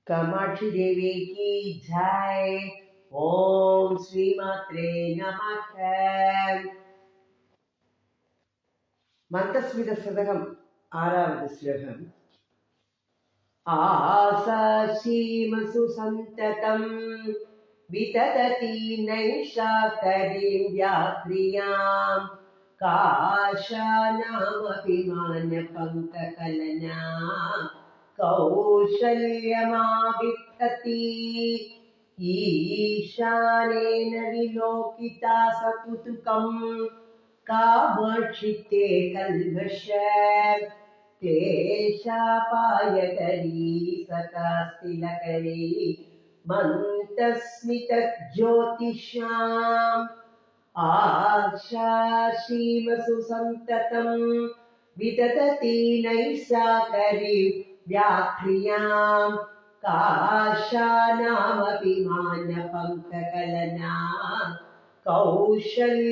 कामाक्षी देवी की जय। ओम श्री मात्रे नमः। मंत्रस्मित शतकम आरावद श्लोकम। आसासीमसु संततं विततति नैषाकरीं व्याक्रियां काशानामपि मानपङ्ककलना कौशल्यमाविष्टति ईशानेन विलोकिता सकुतुकम् कामाक्षिते कल्मष क्लेशापायकरी सकास्तिलकरी मन्तस्मितज्योतिषाम् आशासीमसु सन्ततं विततति नैषाकरी व्याक्रियां काशानामपि मानपङ्ककलना कौशल्यमाविष्टति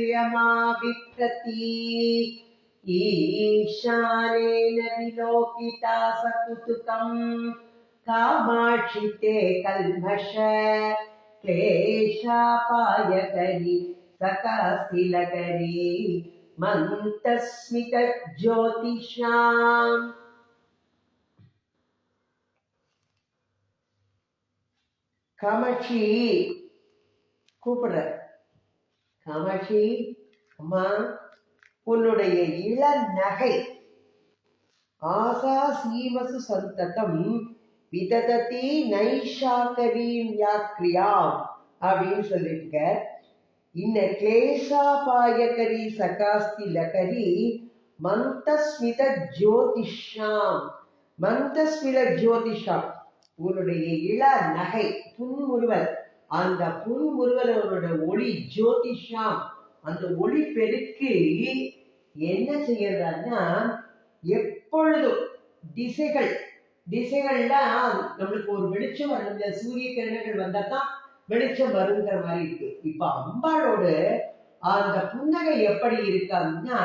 ईशानेन विलोकिता सकुतुकम् कामाक्षिते कल्मष क्लेशापायकरी सकास्तिलकरी मन्तस्मितज्योतिषाम्। காமாட்சி கூப்பிடுற. காமாட்சி அம்மா, உன்னுடைய இளநகை ஆசா சீமசு சந்ததம் விதததி நைஷாகரீம் யாக்ரியாம் அப்படின்னு சொல்லிருக்க. இன்ன கிளேஷாபாயகரி சகாஸ்தி லகரி மந்தஸ்மித ஜோதிஷாம். மந்தஸ்மித ஜோதிஷாம், உன்னுடைய இள நகை புன்முறுவல், அந்த புன்முறுவலோட ஒளி ஜோதிஷாம், அந்த ஒளி பெருக்கு என்ன செய்யறதுன்னா எப்பொழுதும் திசைகள்லாம் நம்மளுக்கு ஒரு வெளிச்சம் வரும். சூரிய கிரணங்கள் வந்தா தான் வெளிச்சம் வருங்கிற மாதிரி இருக்கு. இப்ப அம்பாளோட அந்த புன்னகை எப்படி இருக்காங்கன்னா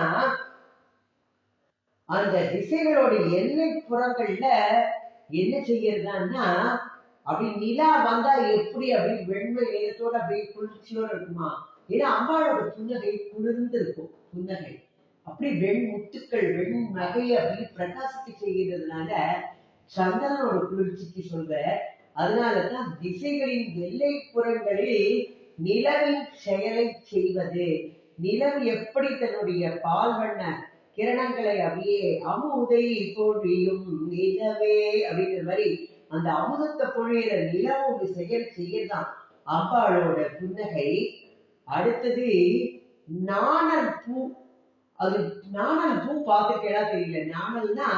அந்த திசைகளோட எல்லை புறங்கள்ல என்ன செய்யறதுன்னா அப்படி நிலா வந்தா எப்படி அப்படி வெண்மை நேரத்தோட அப்படியே குளிர்ச்சியோட இருக்குமா. ஏன்னா அம்பாளோட புன்னகை குளிர்ந்து இருக்கும். புன்னகை அப்படி வெண் முத்துக்கள் வெண் நகையை அப்படி பிரகாசிக்க செய்கிறதுனால சந்திரனோட குளிர்ச்சிக்கு சொல்ற. அதனாலதான் திசைகளின் எல்லை புறங்களில் நிலவின் செயலை செய்வது. நிலவு எப்படி தன்னுடைய பால் வண்ண கிரணங்களை அப்படியே அமுதை பொழியும் நிலவே அப்படிங்கிற மாதிரி அந்த அமுதத்தை பொழியிற நிலவோட செயல் செய்யதான் அம்பாளோட புன்னகை. அடுத்தது நாணல் பூ. அது நாணல் பூ பார்த்துக்கேடா தெரியல. நாணல்னா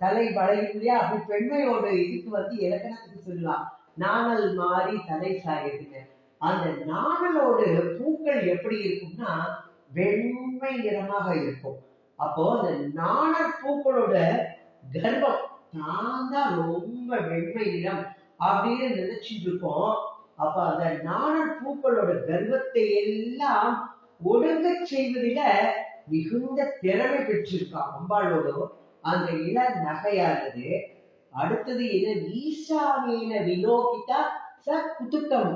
தலை வளையும் இல்லையா, அப்படி பெண்மையோட இதுக்கு இலக்கணத்துக்கு சொல்லலாம். நாணல் மாறி தலை சாயதுங்க. அந்த நாணலோட பூக்கள் எப்படி இருக்கும்னா வெண்மை நிறமாக இருக்கும். அப்போ அந்த நாணல் பூக்களோட கர்ப்பம் நான் தான் ரொம்ப வெண்மை நிறம் அப்படின்னு நினைச்சிட்டு இருக்கோம். அப்ப அந்த நாணல் பூக்களோட கர்ப்பத்தை எல்லாம் ஒடுங்க செய்வதில மிகுந்த திறமை பெற்றிருக்கா அம்பாளோட அந்த இள நகையானது. அடுத்தது என்ன, ஈசானேன விலோகிதா ச குதுகம்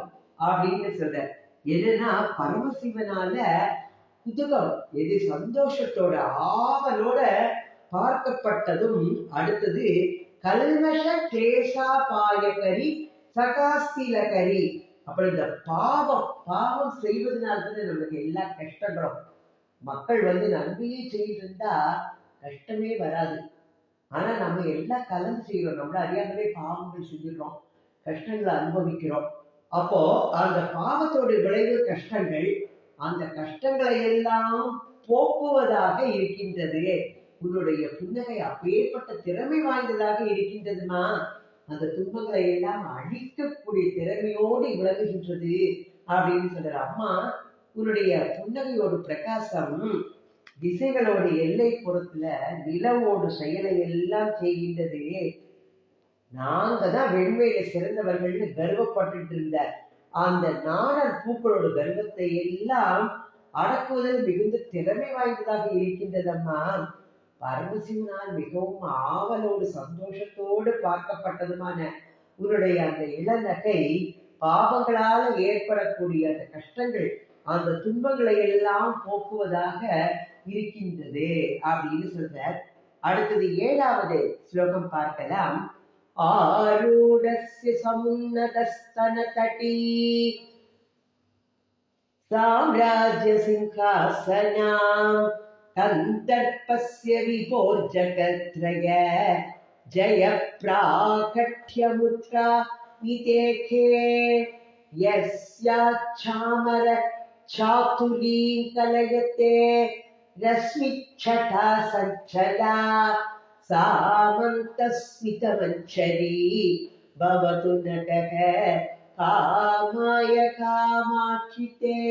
அப்படின்னு சொல்ற. என்னன்னா பரமசிவனால குதுகம் எது சந்தோஷத்தோட ஆவலோட பார்க்கப்பட்டதும். அடுத்தது கல்மஷ கிளேஷாபாயகரி சகாஸ்திலகரி. அப்புறம் இந்த பாவம் செய்வதனால தானே நமக்கு எல்லா கஷ்டங்களும். மக்கள் நன்மையே செய்து இருந்தா கஷ்டமே வராது. ஆனா நம்ம எல்லாம் கலந்து செய்யறோம். நம்மள அறியாமலே பாவங்கள் செஞ்சிடறோம், கஷ்டங்களை அனுபவிக்கிறோம். அப்போ அந்த பாவத்தோட விளைவு கஷ்டங்கள், அந்த கஷ்டங்களை எல்லாம் போக்குவதாக இருக்கின்றது உன்னுடைய புன்னகை. அப்பேற்பட்ட திறமை வாய்ந்ததாக இருக்கின்றதுன்னா அந்த துன்பங்களை எல்லாம் அழிக்கக்கூடிய திறமையோடு விளங்குகின்றது அப்படின்னு சொல்ற. அம்மா, உன்னுடைய புன்னகையோட பிரகாசம் திசைகளோட எல்லை புறத்துல நிலவோடு செயலை எல்லாம் செய்கின்றது. நாங்க தான் வெண்மையில சிறந்தவர்கள்னு கர்வப்பட்டு இருந்த அந்த நாணல் பூக்களோட கர்வத்தை எல்லாம் அடக்குவதில் மிகுந்த திறமை வாய்ந்ததாக இருக்கின்றதம்மா. பரமசிவனால் மிகவும் ஆவலோடு சந்தோஷத்தோடு பார்க்கப்பட்டதுமான உன்னுடைய அந்த இளநகை பாவங்களால ஏற்படக்கூடிய அந்த கஷ்டங்கள், அந்த துன்பங்களை எல்லாம் போக்குவதாக இருக்கின்றது அப்படின்னு சொல்ற. அடுத்தது 7வது ஸ்லோகம் பார்க்கலாம். ஆரூடஸ்ய சமுன்னதஸ்தன தடீ சாம்ராஜ்ய சிங்காசனாம் கந்தர்ப்பஸ்ய விபோர்ஜகத்ரய ஜய பிராகட்யமுத்ரா விதேகே யஸ்யாச்சாமர சாதுரீம் கலயதே ரஸ்மிச்சடா சஞ்சலா சாமந்தஸ்மிதமஞ்சரி பவது நகக காமாய காமாட்சிதே.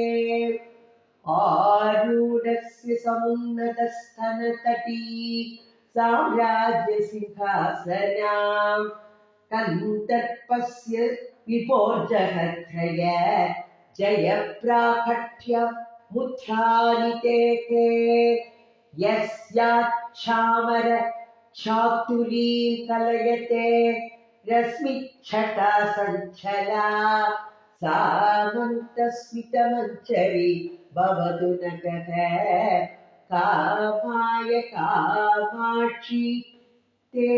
ஆரூடஸ்ய சமுன்னதஸ்தன தடீ சாம்ராஜ்ய சிங்காசனாம் கந்தர்ப்பஸ்ய விபோர்ஜகத்ரய ஜய பிராகட்ய முத்ரானிதேகே யஸ்யாச்சாமர சாதுரீம் கலயதே ரஸ்மிச்சடா சஞ்சலா சாமந்தஸ்மிதமஞ்சரி பவது நகக காமாய காமாட்சி தே.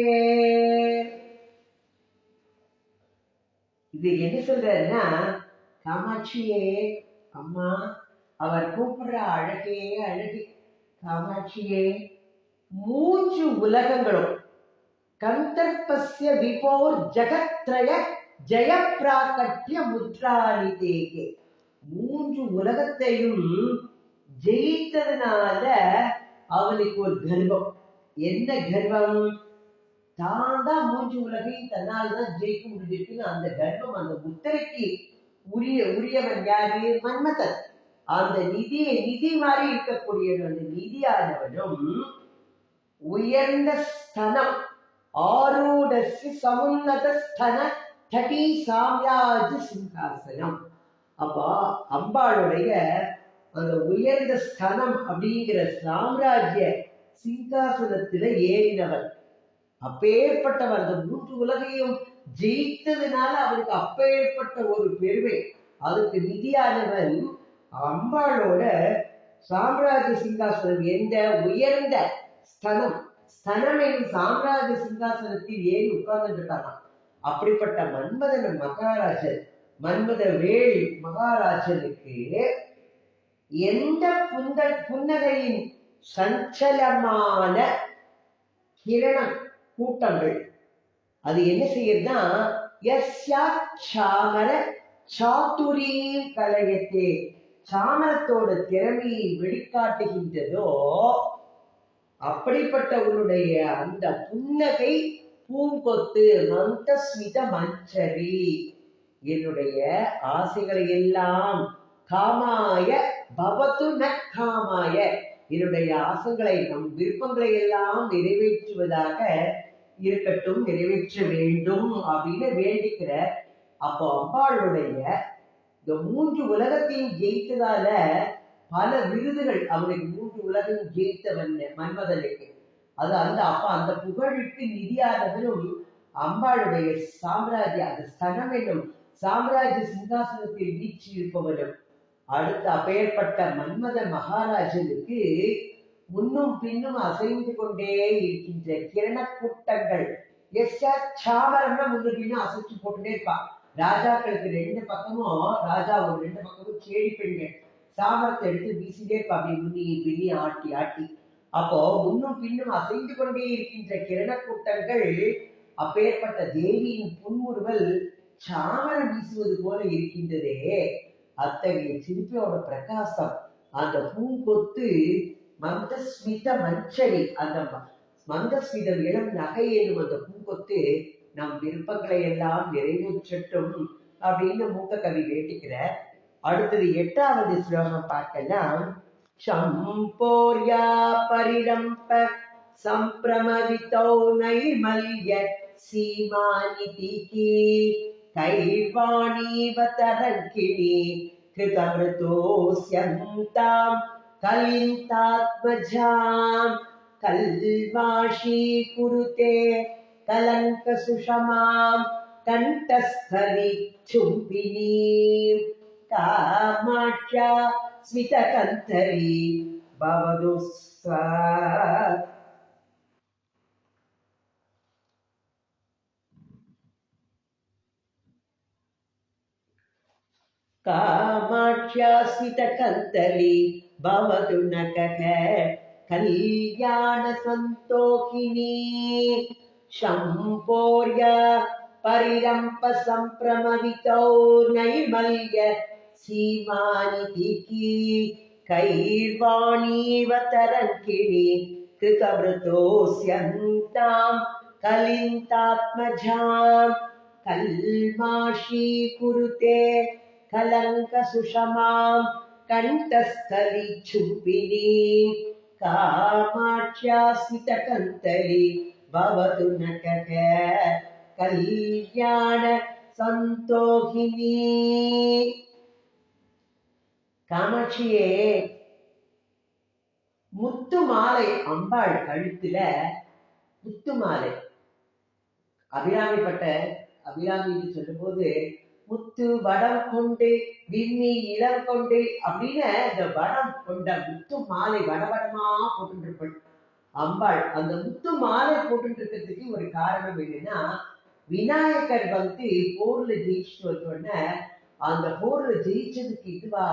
இது என்ன சொல்றன்னா, காமாட்சியே அம்மா, அவர் கூப்பிடுற அழகே அழகு. காமாட்சியே, 3 உலகங்களும் கந்தர்ப்பஸ்ய விபோர் ஜகத்ரய ஜெயப்பிராகட்ய முத்ரானிதேகே, 3 உலகத்தையும் ஜெயித்ததுனால அவனுக்கு ஒரு கர்வம். என்ன கர்வம்? தான் தான் 3 உலகையும் தன்னால் தான் ஜெயிக்க முடிஞ்சிருக்குன்னு அந்த கர்வம். அந்த முத்திரைக்கு உரியவன் யாரு? மன்மதன். அந்த நிதி மாதிரி இருக்கக்கூடிய அந்த நிதியானவனும் உயர்ந்த ஸ்தனம், ஆரூடஸ்ய சமுன்னத ஸ்தன தடி சாம்ராஜ்ய சிங்காசனம். அப்போ அம்பாளுடைய அந்த உயர்ந்த ஸ்தனம் அப்படிங்கிற சாம்ராஜ்ய சிங்காசனத்துல ஏறினவர், அப்பேற்பட்டவர். அந்த 3 உலகையும் ஜெயித்ததுனால அவருக்கு அப்பேற்பட்ட ஒரு பெருமை. அதுக்கு நிதியானவன் அம்பாளோட சாம்ராஜ்ய சிங்காசனம், எந்த உயர்ந்த ஸ்தனம், ஸ்தனம் என்னும் சாம்ராஜ்ய சிங்காசனத்தில் ஏறி உட்கார்ந்துட்டானா. அப்படிப்பட்ட மன்மதன மகாராஜன், மன்மத வேள் மகாராஜனுக்கு எந்த புன்னகையின் சஞ்சலமான கிரணம் கூட்டங்கள் அது என்ன செய்யுதுன்னா, சாமர சாதுரீம் கலயத்தே, சாமரத்தோட திறமையை வெளிக்காட்டுகின்றதோ அப்படிப்பட்ட உன்னுடைய அந்த புன்னகை பூங்கொத்து மந்தஸ்மித மஞ்சரி, என்னுடைய ஆசைகளை எல்லாம் காமாய பவது ந காமாய, என்னுடைய ஆசைகளை நம் விருப்பங்களை எல்லாம் நிறைவேற்றுவதாக இருக்கட்டும், நிறைவேற்ற வேண்டும் அப்படின்னு வேண்டிக்கிற. அப்போ அம்பாளுடைய இந்த 3 உலகத்தையும் ஜெயித்ததால பல விருதுகள் அவனுக்கு, 3 உலகையும் ஜெயித்தவன் மன்மதனுக்கு. அது அந்த புகழுக்கு நிதியானவனும் அம்பாளுடைய சாம்ராஜ்ய அந்த ஸ்தனம் என்னும் சாம்ராஜ்ய சிங்காசனத்தில் வீழ்ச்சி இருப்பவனும். அடுத்த அப்பேற்பட்ட மன்மத மகாராஜனுக்கு முன்னும் பின்னும் அசைந்து கொண்டே இருக்கின்ற கிரண கூட்டங்கள். சாமரம்னா முன்னும் பின்னும் அசைச்சு போட்டுட்டே இருப்பான். ராஜாக்களுக்கு 2 பக்கமும், ராஜா ஒரு 2 பக்கமும் கேடி பெண்கள் சாமரத்தை எடுத்து வீசிட்டே இருப்பா, அப்படி முன்னி பின்னி ஆட்டி ஆட்டி. அப்போ முன்னும் பின்னும் அசைந்து கொண்டே இருக்கின்ற கிரண கூட்டங்கள். அப்பேற்பட்ட தேவியின் புன்முறுவல் சாமரம் வீசுவது போல இருக்கின்றதே. அத்தகைய சிரிப்போட பிரகாசம், அந்த பூங்கொத்து மந்தஸ்மித மஞ்சரி, அந்த மந்தஸ்மிதம் இளம் நகை என்னும் அந்த பூங்கொத்து நம் விருப்பங்களை எல்லாம் நிறைவேற்றட்டும் அப்படின்னு மூத்த கவி வேண்டிக்கிற. அடுத்தது 8வது ஸ்லோகம் பார்க்கலாம். சம்போர்யா பரிரம்ப சம்பிரமவிதோ நைர்மல்ய சீமானிதிகி கைர்வாணீவதரங்கிணி கிருதமிருதோஸ்யந்தாம் கலிந்தாத்மஜாம் கல்வாஷீ குருதே கலங்க சுஷமாம் கண்டஸ்தரி சும்பினி காமாட்சியா ஸ்மிதகந்தரி பவது कामाक्ष्या स्मितकन्तली भवतु नकः कल्याणसन्तोषिणी शम्पोर्या परिरम्पसम्प्रमवितौ नैर्मल्य सीमानिधिकी कैर्वाणीव तरङ्किणी कृतवृतोऽस्यन्तां कलिन्तात्मजाम् कल्माशी कुरुते कलंक सुषमां कंठस्थली चुम्बिनी कामाक्ष्या स्मितकन्तली भवतु नकः कल्याण संतोषिनी காமாட்சியே முத்து மாலை அம்பாள் கழுத்துல முத்து மாலை அபிராமிப்பட்ட அபிராமி சொல்லும் போது முத்து வடம் கொண்டு விம்மி இளம் கொண்டு அப்படின்னு இந்த வடம் கொண்ட முத்து மாலை வடவடமா போட்டுருப்பள் அம்பாள். அந்த முத்து மாலை போட்டு இருக்கிறதுக்கு ஒரு காரணம் என்னன்னா, விநாயகர் போர்ல ஜெயிச்சுட்டு வந்தோடனே அந்த போர்ல ஜெயிச்சதுக்கு இதுவா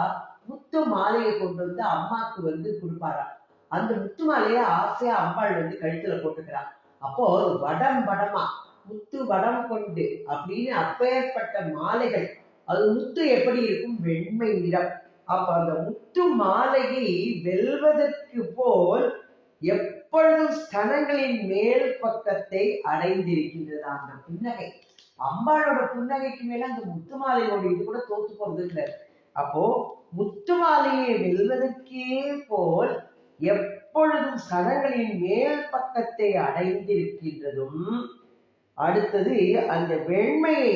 முத்து மாலையை கொண்டு வந்து அம்மாக்கு கொடுப்பாராம். அந்த முத்து மாலையை ஆசையா அம்பாள் கழுத்துல போட்டுக்கிறான். அப்போ வடம் வடமா முத்து வடம் கொண்டு அப்படின்னு அப்பேற்பட்ட மாலைகள். அது முத்து எப்படி இருக்கும்? வெண்மை நிறம். அப்ப அந்த முத்து மாலையை வெல்வதற்கு போல் எப்பொழுதும் ஸ்தனங்களின் மேல் பக்கத்தை அடைந்திருக்கின்றது அந்த புன்னகை. அம்பாளோட புன்னகைக்கு மேல அந்த முத்து மாலையோட இது கூட தோத்து போறது இல்லை. அப்போ முத்து மாலையை வெல்வதற்கே போல் எப்பொழுதும் ஸ்தனங்களின் மேல் பக்கத்தை அடைந்திருக்கின்றதும், அடுத்தது அந்த வெண்மையை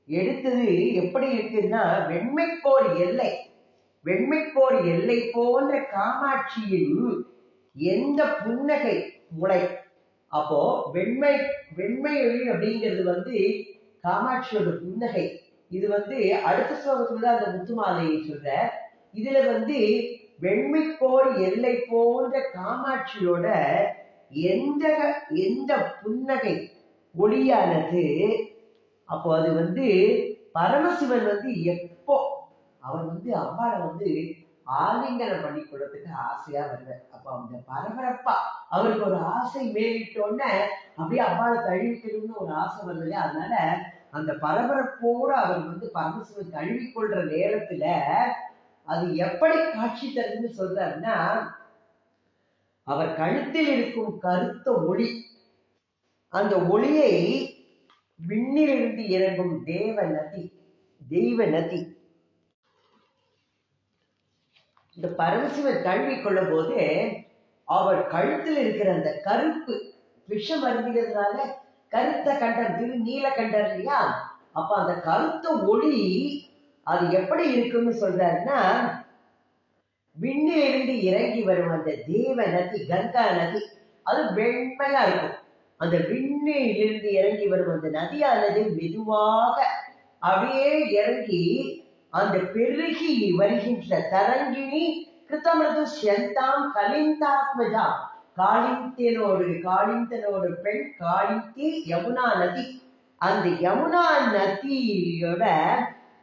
எடுத்தது எப்படி இருக்குன்னா, வெண்மைக்கோர் எல்லை, வெண்மைக்கோர் எல்லை போன்ற காமாட்சியில் எந்த புன்னகை முளை. அப்போ வெண்மை வெண்மை அப்படிங்கிறது காமாட்சியோட புன்னகை. இது அடுத்த ஸ்லோகத்துலதான் அந்த முத்துமாலையை சொல்ற. இதுல வெண்மைக்கோர் எல்லை போன்ற காமாட்சியோட எந்த எந்த புன்னகை ஒளியானது. அப்போ அது பரமசிவன் எப்போ அவர் அம்பாளை ஆலிங்கனம் பண்ணி கொடுறதுக்கு ஆசையா வருவார். அப்ப அந்த பரபரப்பா அவருக்கு ஒரு ஆசை மேலிட்டோன்னே அப்படியே அம்பாளை தழுவிக்கணும்னு ஒரு ஆசை வருது இல்லையா? அதனால அந்த பரபரப்போடு அவர் பரமசிவன் தழுவிக்கொள்ற நேரத்துல அது எப்படி காட்சி தருதுன்னு சொல்றாருன்னா, அவர் கழுத்தில் இருக்கும் கருத்த ஒளி, அந்த ஒளியை விண்ணிலிருந்து இறங்கும் தெய்வ நதி இந்த பரமசிவன் தழுவி கொள்ளும் போது அவர் கழுத்தில் இருக்கிற அந்த கருப்பு விஷம் அருந்தினதுனால கருத்த கண்டம் நீல கண்டர் இல்லையா? அப்ப அந்த கருத்த ஒளி அது எப்படி இருக்குன்னு சொல்றாருன்னா, விண்ணிலிருந்து இறங்கி வரும் அந்த தேவ நதி, கங்கா நதி, அது வெண்மையா இருக்கும். அந்த விண்ணிலிருந்து இறங்கி வரும் அந்த நதியானது மெதுவாக அப்படியே இறங்கி அந்த பெருகி வருகின்ற தரங்கிணி கிருத்தமிருது செந்தாம் கலிந்தாத்மஜா, காளிந்தனோடு பெண் காளிந்தி யமுனா நதி. அந்த யமுனா நதியோட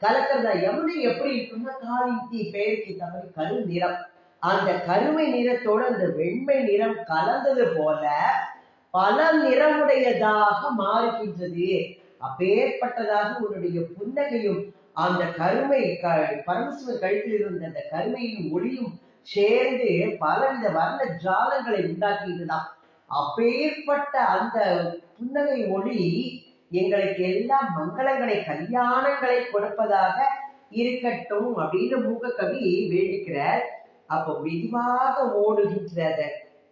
கலக்கிறதா. யமுனை எப்படி இருக்குன்னா காளிந்தி பெயருக்கு தவறி கரு நிறம். அந்த கருமை நிறத்தோட அந்த வெண்மை நிறம் கலந்தது போல பல நிறமுடையதாக மாறுகின்றது. அப்பேற்பட்டதாக உன்னுடைய புன்னகையும் அந்த கருமை பரமசிவன் கழுத்தில் இருந்த அந்த கருமையின் ஒளியும் சேர்ந்து பலவித வர்ண ஜாலங்களை உண்டாக்கியதுதான். அப்பேற்பட்ட அந்த புன்னகை ஒளி எங்களுக்கு எல்லாம் மங்களங்களை கல்யாணங்களை கொடுப்பதாக இருக்கட்டும் அப்படின்னு மூககவி வேண்டிக்கிறார். அப்போ மெதுவாக ஓடுகின்ற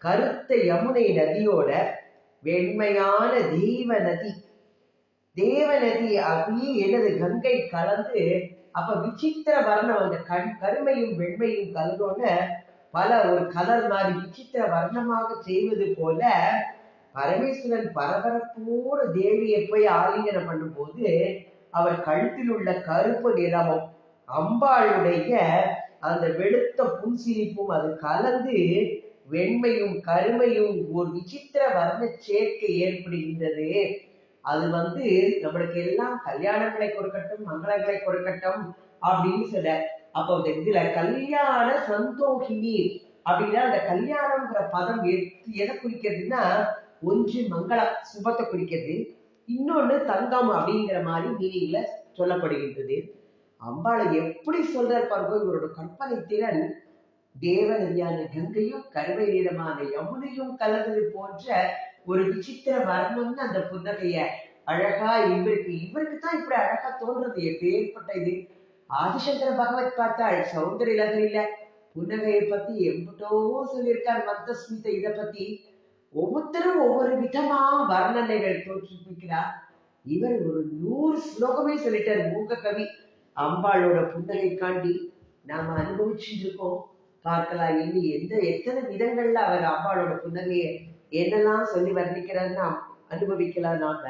கருத்த யமுனை நதியோட வெண்மையான தேவநதி அப்படியே எனது கங்கை கலந்து, அப்ப விசித்திர வர்ணம் அந்த கருமையும் வெண்மையும் கலந்தோட பல ஒரு கலர் மாதிரி விசித்திர வர்ணமாக செய்வது போல பரமேஸ்வரன் பரபரப்போடு தேவியை போய் ஆலிங்கனம் பண்ணும் போது அவர் கழுத்தில் உள்ள கருப்பு நிறமும் அம்பாளுடைய அந்த வெளுத்த புன்சிரிப்பும் அது கலந்து வெண்மையும் கருமையும் ஒரு விசித்திர வர்ண சேர்க்கை ஏற்படுகின்றது. அது நம்மளுக்கு எல்லாம் கல்யாணங்களை கொடுக்கட்டும், மங்களங்களை கொடுக்கட்டும் அப்படின்னு சொல்ல. அப்போ இதுல கல்யாண சந்தோகினி அப்படின்னா அந்த கல்யாணம்ங்கிற பதம் எதை குறிக்கிறதுன்னா, ஒன்று மங்களம் சுபத்தை குறிக்கிறது, இன்னொன்னு தங்கம் அப்படிங்கிற மாதிரி மீனிங்ல சொல்லப்படுகின்றது. அம்பாளை எப்படி சொல்றாரு பாருங்க, இவரோட கற்பனை திறன். தேவநதியான கங்கையும் கருவை நிறமான யமுனையும் கலந்தது போன்ற ஒரு விசித்திர வர்ணம்னு அந்த புன்னகைய அழகா இவருக்கு தான் இப்படி அழகா தோன்றது. எப்பேற்பட்ட இது. ஆதிசங்கர பகவத் பார்த்தாள் சௌந்தரிய லகரியில புன்னகையை பத்தி எம்பிட்டோ சொல்லியிருக்கார். மந்தஸ்மித இதை பத்தி ஒவ்வொருத்தரும் ஒவ்வொரு விதமா வர்ணனைகள் தோற்றுவிக்கிறார். இவர் ஒரு 100 ஸ்லோகமே சொல்லிட்டார். மூக்க கவி அம்பாளோட புன்னகை காண்டி நாம அனுபவிச்சுட்டு இருக்கோம். பார்க்கலாம் இனி எத்தனை விதங்கள்ல அவர் அம்பாளோட புன்னகையை என்னெல்லாம் சொல்லி வர்ணிக்கிறார் நாம் அனுபவிக்கலாம். நாம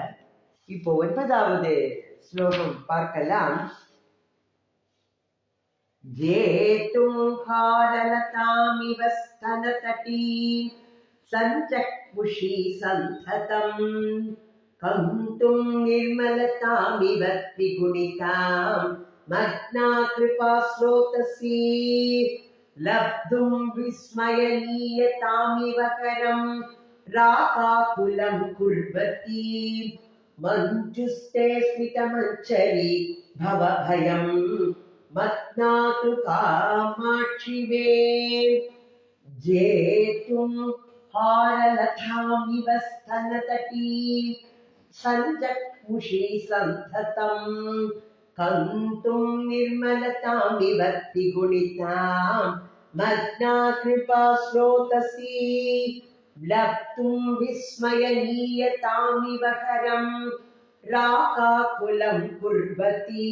இப்போ 9வது ஸ்லோகம் பார்க்கலாம். ஜேதும் ஹாரலதாமிவ ஸ்தனதடீ சஞ்சக்முஷி சந்ததம் கந்தும் நிர்மலதாமிவ த்ரிகுணிதாம் மக்னா கிருபா ஸ்ரோதசி லப்தும் விஸ்மயனீயதாமிவ கரம் ராகாகுலம் குர்வதி மஞ்சுஸ்தே ஸ்மிதமஞ்சரி பவபயம் மத்நாது காமாட்சி மே. ஜேதும் ஹாரலதாமிவ ஸ்தனதடீ சஞ்சக்முஷி சந்ததம் கந்தும் நிர்மலதாமிவ த்ரிகுணிதாம் மக்னா கிருபா ஸ்ரோதசி லப்தும் விஸ்மயனீயதாமிவ கரம் ராகாகுலம் குர்வதி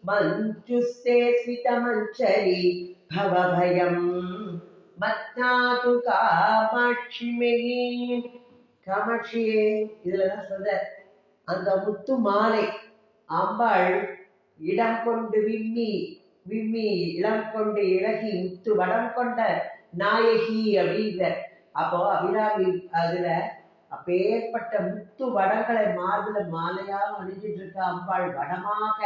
மஞ்சுஸ்தே ஸ்மிதமஞ்சரி பவபயம் மத்நாது காமாட்சி மே. காமாட்சியே இதுலதான் சொல்ற அந்த முத்து மாலை அம்பாள் இடம் கொண்டு விம்மி விம்மி இளம் கொண்டு இழகி முத்து வடம் கொண்ட நாயகி அப்படிங்கிற. அப்போ அபிராமி அதுல அப்பேற்பட்ட முத்து வடங்களை மார்புல மாலையா அணிஞ்சிட்டு இருக்க அம்பாள் வடமாக.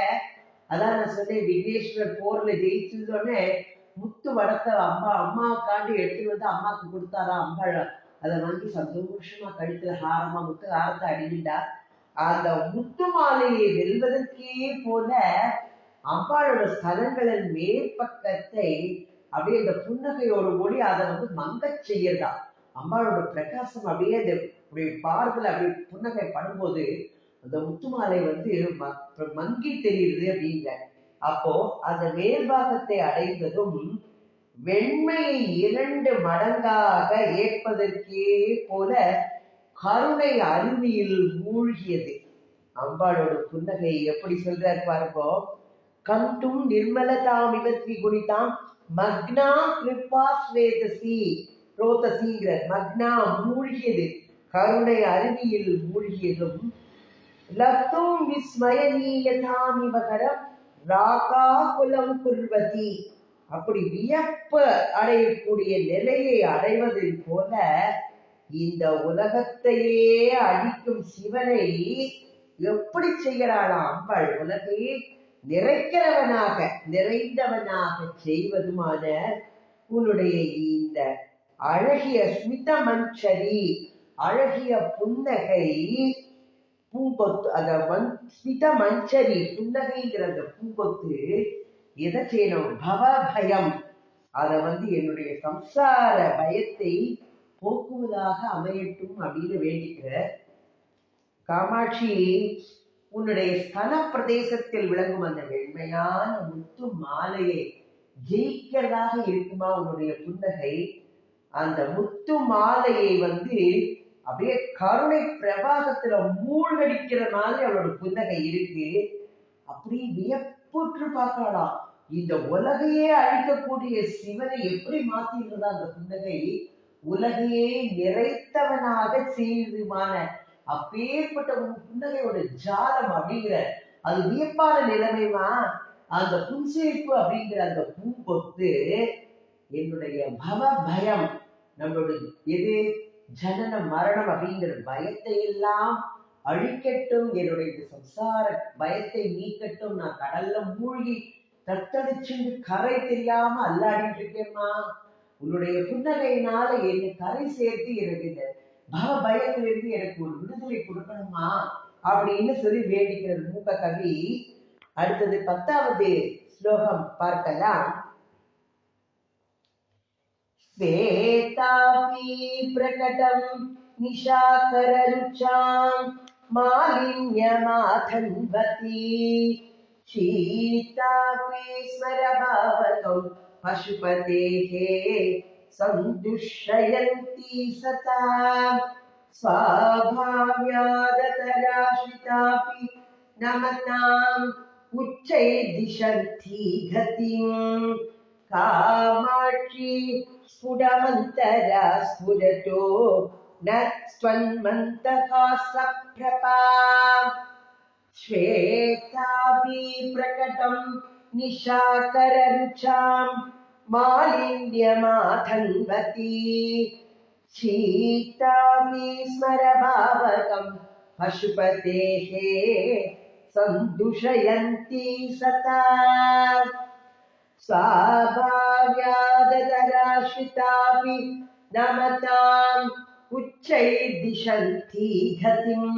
அதான் நான் சொன்னேன், விக்னேஸ்வரர் போர்ல ஜெயிச்சோடனே முத்து வடத்தை அம்மாவுக்காண்டி எடுத்துட்டு அம்மாவுக்கு கொடுத்தாரா அம்பாள். அதை வாங்கி சந்தோஷமா கழுத்துல ஹாரமா முத்து ஹாரத்தை அணிஞ்சிட்டா. அந்த முத்து மாலையை வெல்வதற்கே போல அம்பாளோட ஸ்தலங்களின் மேற்பக்கத்தை அப்படியே இந்த புன்னகையோட ஒளி அதை மங்கச் செய்யறதா. அம்பாளோட பிரகாசம் அப்படியே பார்வையில அப்படி புன்னகை படும்போது அந்த முத்து மாலை மங்கி தெரியுது அப்படிங்க. அப்போ அந்த மேல்பாகத்தை அடைந்ததும் வெண்மையை 2 மடங்காக ஏற்பதற்கே போல கருணை அருவியில் மூழ்கியது. அம்பாளோட புன்னகை எப்படி சொல்றாரு பாருப்போ. கந்தும் நிர்மலதாமிவ த்ரிகுணிதாம் மக்னா கிருபா ஸ்வேதசி ரோதசிங்கிற மக்னா மூழ்கியது, கருணை அருவியில் மூழ்கியதும் லப்தும் விஸ்மயனீயதாமிவ கரம் ராகாகுலம் குர்வதி அப்படி வியப்பு அடையக்கூடிய நிலையை அடைவதில் போல இந்த உலகத்தையே அழிக்கும் சிவனை எப்படி செய்கிறாளாம் அம்பாள். உலகையே நிறைக்கிறவனாக நிறைந்தவனாக செய்வதுமான உன்னுடைய இந்த அழகிய ஸ்மிதமஞ்சரி அழகிய புன்னகை பூங்கொத்து. அந்த ஸ்மிதமஞ்சரி புன்னகைங்கிற அந்த பூங்கொத்து எதை செய்யணும்? பவ பயம். அதை என்னுடைய சம்சார பயத்தை போக்குவதாக அமையட்டும் அப்படின்னு வேண்டிக்கிற காமாட்சி, உன்னுடைய ஸ்தல பிரதேசத்தில் விளங்கும் அந்த வெண்மையான முத்து மாலையை ஜெயிக்கிறதாக இருக்குமா உன்னுடைய புன்னகை? அந்த முத்து மாலையை அப்படியே கருணை பிரபாகத்துல மூழ்கடிக்கிற மாதிரி அவளோட புன்னகை இருக்கு. அப்படி வியப்புற்று பார்க்கலாம். இந்த உலகையே அழிக்கக்கூடிய சிவனை எப்படி மாத்திருந்தா அந்த புன்னகை உலகையே நிறைத்தவனாக செய்துமான அப்பேற்பட்ட புன்னகையோட ஜாலம் அப்படிங்கிற அது வியப்பான நிலைமைமா. அந்த புன்சிரிப்பு அப்படிங்கிற அந்த பூ கொத்து என்னுடைய பவ பயம், நம்மளுடைய எது ஜனன மரணம் அப்படிங்கிற பயத்தை எல்லாம் அழிக்கட்டும், என்னுடைய சம்சார பயத்தை நீக்கட்டும். நான் கடல்ல மூழ்கி தத்தளிச்சு கரை தெரியாம அல்லாடிட்டு இருக்கேம்மா. உன்னுடைய புன்னகையினால என்னை கரை சேர்த்து எனக்கு இந்த பவ பயத்திலிருந்து எனக்கு ஒரு விடுதலை கொடுக்கணுமா அப்படின்னு சொல்லி வேண்டிக்கிறது மூக்க கவி. அடுத்தது 10வது ஸ்லோகம் பார்க்கலாம். ஸ்வேதாபி பிரகடம் நிஷாகரருச்சாம் மாலின்யமாதன்வதி சீதாபி ஸ்மரபாவகம் பசுபதேஹே சந்துஷ்யயந்தி சதா ஸ்வாபாவ்யாததராஸ்ரிதாபி நமதாம் உச்சைர்திஷந்தி கதிம் காமாட்சி ஸ்புடமந்தரா ஸ்புரதோ ந ஸ்வன்மந்தகாசப்ரபா ஸ்வேதாபி பிரகடம் நிஷாகரருச்சாம் மாலின்யமாதன்வதி சீதாபி ஸ்மரபாவகம் பசுபதேஹே சந்துஷயந்தி சதா ஸ்வாபாவ்யாததராஸ்ரிதாபி நமதாம் உச்சைர்திஷந்தி கதிம்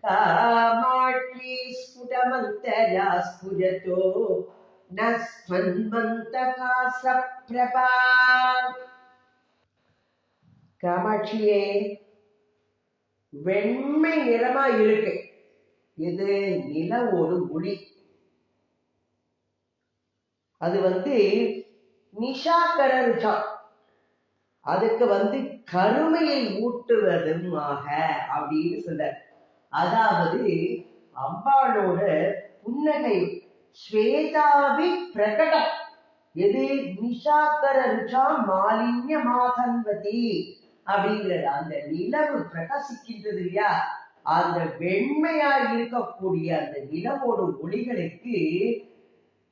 காமாட்சி ஸ்புடமந்தரா ஸ்புரதோ ந ஸ்வன்மந்தகாசப்ரபா. காமாட்சியே, வெண்மை நிறமா இருக்கு. இது நில ஒரு ஒளி. அது நிஷாகரருச்சா, அதுக்கு கருமையை ஊட்டுவதுமாக அப்படின்னு சொல்ற. அதாவது அம்பாளோட புன்னகை ஸ்வேதாபி பிரகடம், எது நிஷாகரருச்சா மாலின்யமாதன்வதி அப்படிங்கிறது. அந்த நிலவு பிரகாசிக்கின்றது இல்லையா, அந்த வெண்மையா இருக்கக்கூடிய அந்த நிலவோட ஒளிகளுக்கு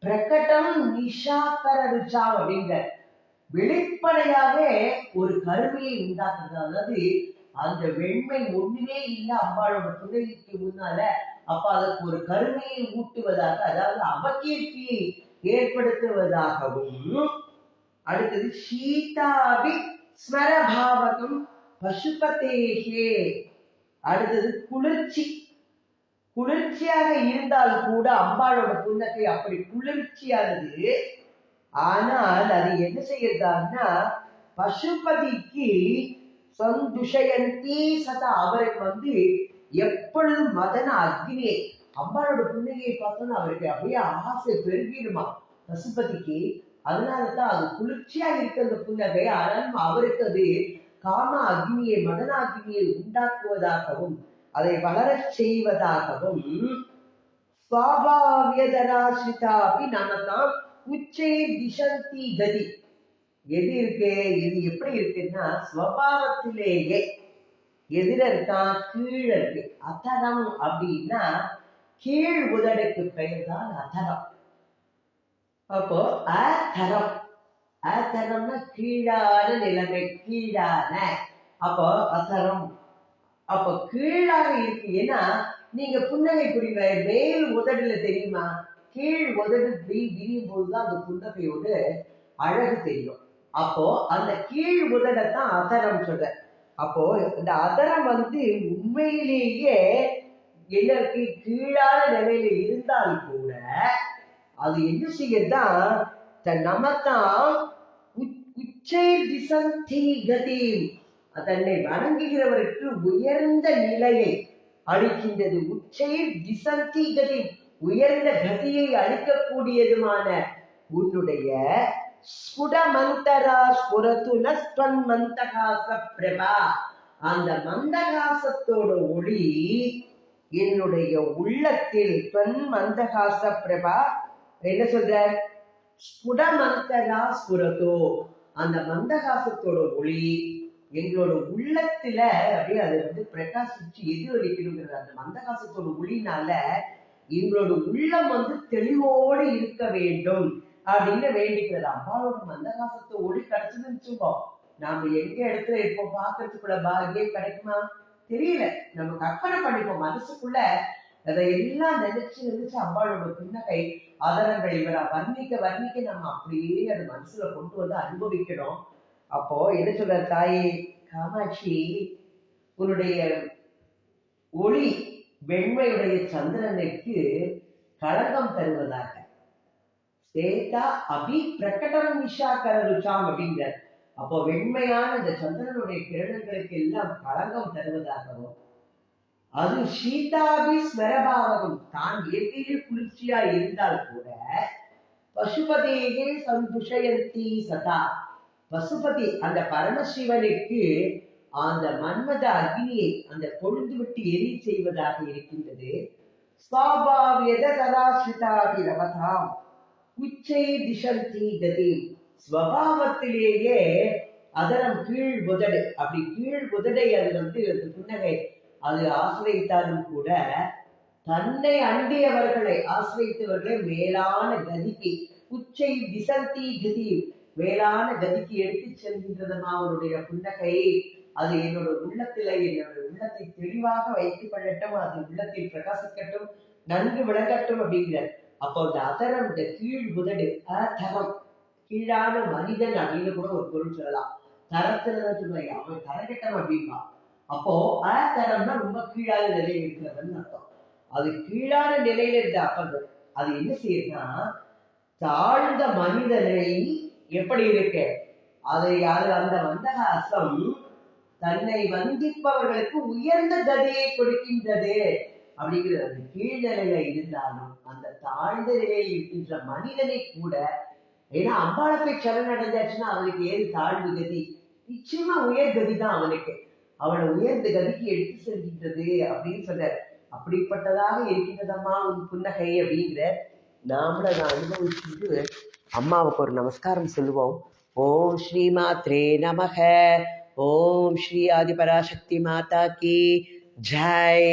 பிரகடம் நிஷாகரருச்சா அப்படிங்கிற வெளிப்படையாக ஒரு கருமையை உண்டாக்குறது. அதாவது அந்த வெண்மை ஒண்ணுமே இல்லை அம்பாளோட புன்னகைக்கு முன்னால. அப்ப அதற்கு ஒரு கருமையை ஊட்டுவதாக, அதாவது அபகீர்த்தியை ஏற்படுத்துவதாகவும். அடுத்தது சீதாபி ஸ்மரபாவகம் பசுபதேஹே. அடுத்தது குளிர்ச்சி. குளிர்ச்சியாக இருந்தால் கூட அம்பாளோட புன்னகை அப்படி குளிர்ச்சியானது. ஆனால் அது என்ன செய்யறதான்னா பசுபதிக்கு சந்துஷயந்தி சதா, அவருக்கு எப்பொழுதும் மதன அக்னியை, அம்பாளோட புன்னகையை பார்த்தோன்னா அவருக்கு அப்படியே ஆசை பெருகிடுமா பசுபதிக்கு. அதனாலதான் அது குளிர்ச்சியா இருக்கிற புன்னகை. ஆனாலும் அவருக்கு அது காம அக்னியை, மதன அக்னியை உண்டாக்குவதாகவும் அதை வளரச் செய்வதாகவும். ஸ்வாபாவ்யதராஸ்ரிதாபி நமதாம் உச்சைர்திஷந்தி கதி. எது இருக்கு, இது எப்படி இருக்குன்னா ஸ்வபாவத்திலேயே எதிர இருக்கா, கீழ இருக்கு. அதரம் அப்படின்னா கீழ் உதடுக்கு பெயர் தான் அதரம். அப்போ அதரம், அதரம்னா கீழான நிலைமை, கீழான. அப்போ அதரம் அப்ப கீழாக இருக்கு. ஏன்னா நீங்க புன்னகை புரியுங்க, மேல் உதடுல தெரியுமா, கீழ் உதடு விரியும் போதுதான் அந்த புன்னகையோட அழகு தெரியும். அப்போ அந்த கீழ் உதடத்தான் அதரம் சொல்ற. அப்போ இந்த அதரம் உண்மையிலேயே எனக்கு கீழான நிலையில இருந்தால் கூட அது என்ன செய்யதான் நமத்தான் உச்சைர்திஷந்தி கதி, தன்னை வணங்குகிறவருக்கு உயர்ந்த நிலையை அளிக்கின்றது. உச்சைர்திஷந்தி கதி, உயர்ந்த கதியை அளிக்கக்கூடியதுமான உன்னுடைய ஸ்புடமந்தரா ஸ்புரது ந ஸ்வன்மந்தகாச பிரபா, அந்த மந்தகாசத்தோட ஒளி என்னுடைய உள்ளத்தில். மந்தகாச பிரபா என்ன சொல்ற, ஸ்புடமந்தரா ஸ்புரதோ, அந்த மந்தகாசத்தோட ஒளி எங்களோட உள்ளத்துல அப்படியே அது பிரகாசிச்சு எதிரொலிக்கணுங்கிறது. அந்த மந்தகாசத்தோட ஒளினால எங்களோட உள்ளம் தெளிவோடு இருக்க வேண்டும் அப்படின்னு வேண்டிக்கிறது. அம்மாவோட மந்தகாசத்தை ஒளி கிடைச்சதுன்னு வச்சுக்கோம், நாம எங்க இடத்துல இருப்போம், பாக்குறதுக்குள்ள பாக்கியம் கிடைக்குமா தெரியல. நம்ம கற்பனை பண்ணிப்போம் மனசுக்குள்ள, அதையெல்லாம் நினைச்சு அம்பாளோட புன்னகை அதரங்கள் இவரை வர்ணிக்க வர்ணிக்க நம்ம அப்படியே அது மனசுல கொண்டு அனுபவிக்கணும். அப்போ என்ன சொல்ற, தாயே காமாட்சி, உன்னுடைய ஒளி வெண்மையுடைய சந்திரனுக்கு களங்கம் தருவதாக, சேதா அபி பிரகடம் நிஷாக்கர ருச்சாம் அப்படிங்கிற. அப்போ வெண்மையான இந்த சந்திரனுடைய கிரணங்களுக்கு எல்லாம் களங்கம் தருவதாகவும், அது சீதாபி ஸ்மரபாவகம், தான் இயற்கையில் குளிர்ச்சியா இருந்தால் கூட பசுபதேகே சந்துஷயந்தி சதா, பசுபதி அந்த பரமசிவனுக்கு அந்த மன்மத அக்னியை அந்த கொழுந்து விட்டு எரி செய்வதாக இருக்கின்றது. ஸ்வாபாவியத கதாசிதாபி ரவதாம் உச்சை திசந்தி கதி, ஸ்வபாவத்திலேயே அதரம் கீழ் உதடு, அப்படி கீழ் உதடை அது புன்னகை அது ஆசிரியத்தாலும் கூட தன்னை அண்டியவர்களை ஆசிரியத்தவர்களை மேலான கதிக்கு, உச்சை திசந்தி கதி, மேலான கதிக்கு எடுத்து செல்கின்றதுமா அவருடைய புன்னகை. அது என்னோட உள்ளத்தில என்னோட உள்ளத்தை தெளிவாக வைத்துக் கொள்ளட்டும், அது உள்ளத்தில் பிரகாசிக்கட்டும், நன்கு விளங்கட்டும் அப்படிங்கிற. அப்போ அந்த அதரம், இந்த கீழ் உதடு, தரம் கீழான மனிதன் அப்படின்னு கூட ஒரு பொருள் சொல்லலாம். தரத்துலதான் சொல்லுவாங்க, அவன் தரகட்டம் அப்படின்பா. அப்போ தரம்னா ரொம்ப கீழான நிலையில் இருக்கிறவன் அர்த்தம். அது கீழான நிலையில இருந்த அப்ப அது என்ன செய்யுதுன்னா, தாழ்ந்த மனிதனை எப்படி இருக்கு, அதை அந்த மந்தகாசம் தன்னை வந்திப்பவர்களுக்கு உயர்ந்த கதியை கொடுக்கின்றது அப்படிங்கிறது. அது கீழ்நிலையில இருந்தாலும் அந்த தாழ்ந்த நிலையில் இருக்கின்ற மனிதனை கூட, ஏன்னா அம்பாளை போய் சரணடைஞ்சாச்சுன்னா அவனுக்கு ஏது தாழ்வு கதி, நிச்சயமா உயர் கதி தான் அவனுக்கு, அவனை உயர்ந்த கதிக்கு எடுத்து செல்கின்றது அப்படின்னு சொல்ற. அப்படிப்பட்டதாக இருக்கின்றதம்மா உன் புன்னகை அப்படிங்கிற. நாமள அதை அனுபவிச்சுட்டு அம்மாவுக்கு ஒரு நமஸ்காரம் சொல்லுவோம். ஓம் ஸ்ரீ மாத்ரே நமக. ஓம் ஸ்ரீ ஆதிபராசக்தி மாதா கி ஜெய்.